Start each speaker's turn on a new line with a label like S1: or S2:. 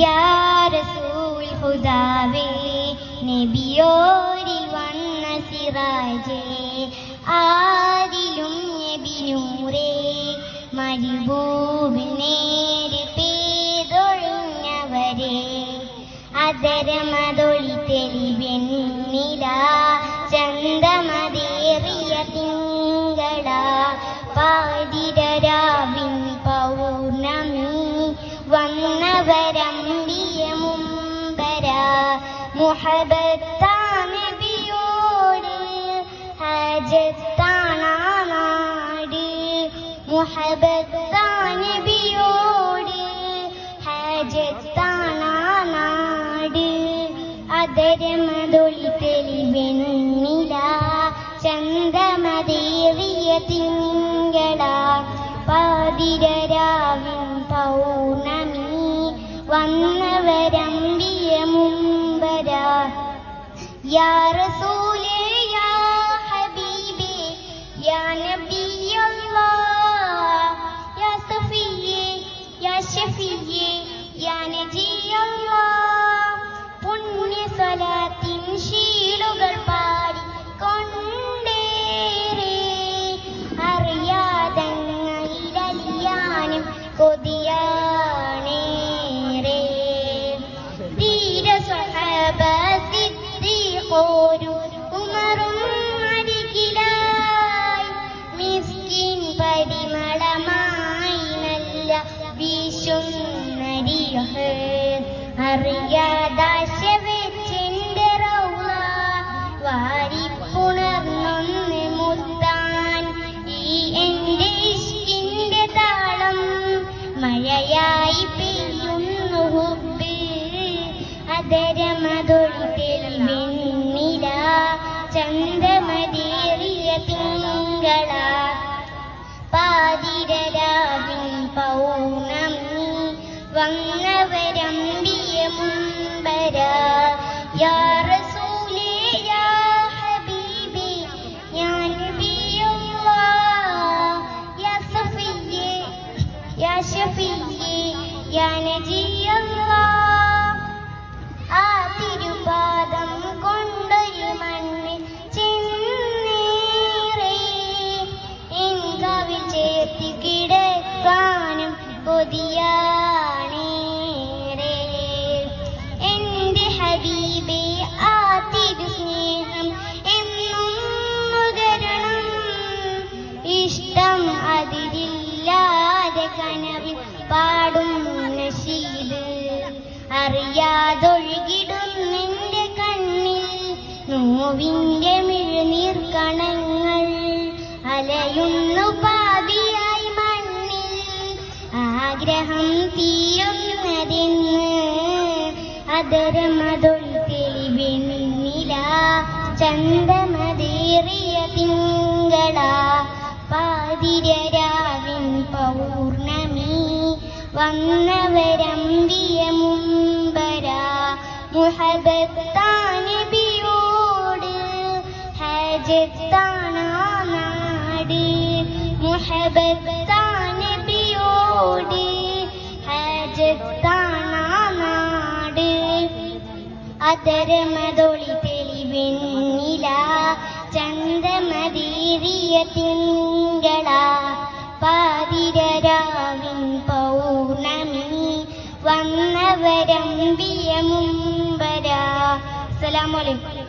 S1: യാ റസൂൽ ഹുദാവേ നബിയോരിൽ വന്ന സിറാജേ ആരിലും നബി നൂറേ മരുഭൂമിൽ നേര് പെയ്തൊഴിഞ്ഞവരെ അതരമതൊളി തെളിവെണ്ണില ചന്തമതേറിയ തിങ്കള പാതിരരാവിൻ പൗർണമി വന്നവരമ്പിയ മുമ്പര മുഹബത്താന നബിയോട് ഹജത്താന നാട് മുഹബത്താന നബിയോട് ഹജത്താന നാട് അതരമതൊളി തെളിവെണ്ണില ചന്തമതേറിയ തിങ്കള പാതിരരാവിൻ പൗർണമി വന്നവരമ്പിയ മുമ്പര യാ റസൂലേ യാ ഹബീബേ യാ നബിയല്ലാഹ് യാ സഫിയേ യാ ഷഫിയേ യാ നജിയല്ലാഹ് പുണ്യ സ്വലാത്തിൻ ശീലുകൾ പാടി കൊണ്ടേറെ അറിയാതങ്ങളിലലിയാനും കൊതിയാണേറെ ധീര സ്വഹബ സിദ്ദീഖോരും ഉമറും അരികിലായി മിസ്കിൻ പരിമളമായി നല്ല വീശുന്നരിഹ് അറിയാദാശ വെച്ചെന്റെ റൗള വാരിപ്പുണർന്നൊന്ന് മുത്താൻ ഈ എന്റെ ഇഷ്കിന്റെ താളം മഴയായി പെയ്യുന്നു ഹുബ്ബ് അതരമതൊളി തെളിവെണ്ണില ചന്തമതേറിയ തിങ്കള പാതിരരാവിൻ പൗർണമി വന്നവരമ്പിയ മുമ്പര യാ റസൂലേ യാ ഹബീബി യാ നബിയല്ലാഹ് യാ സഫിയേ യാ ഷഫിയേ യാ നജിയല്ലാഹ് ആ തിരുപാദം കൊണ്ടൊരു മണ്ണിൽ ചെന്നേറെ എൻ കവിൽ ചേർത്തി കിടക്കാനും കൊതിയാണേറെ എന്റെ ഹബീബേ ആ തിരുസ്നേഹം എന്നും നുകരണം ഇഷ്ടം അതിരില്ലാതെ കനവിൽ പാടും നശീദ് അറിയാതൊഴുകിടുന്നെന്റെ കണ്ണിൽ നോവിന്റെ മിഴുനീർക്കണങ്ങൾ അലയുന്നു പാതിയായി മണ്ണിൽ ആഗ്രഹം തീരുന്നതെന്ന് അതരമതൊളി തെളിവെണ്ണില ചന്തമതേറിയ തിങ്കള പാതിരരാവിൻ പൗർണമി വന്നവരമ്പിയ മുമ്പര മുഹബത്താന നബിയോട് ഹജത്താന നാട് മുഹബത്താന നബിയോട് ഹജത്താന നാട് അതരമതൊളി തെളിവെണ്ണില ചന്തമതേറിയ തിങ്കള പാതിരരാവിൻ പൗർണമി വന്നവരമ്പിയ മുമ്പര. അസ്സലാമു അലൈക്കും.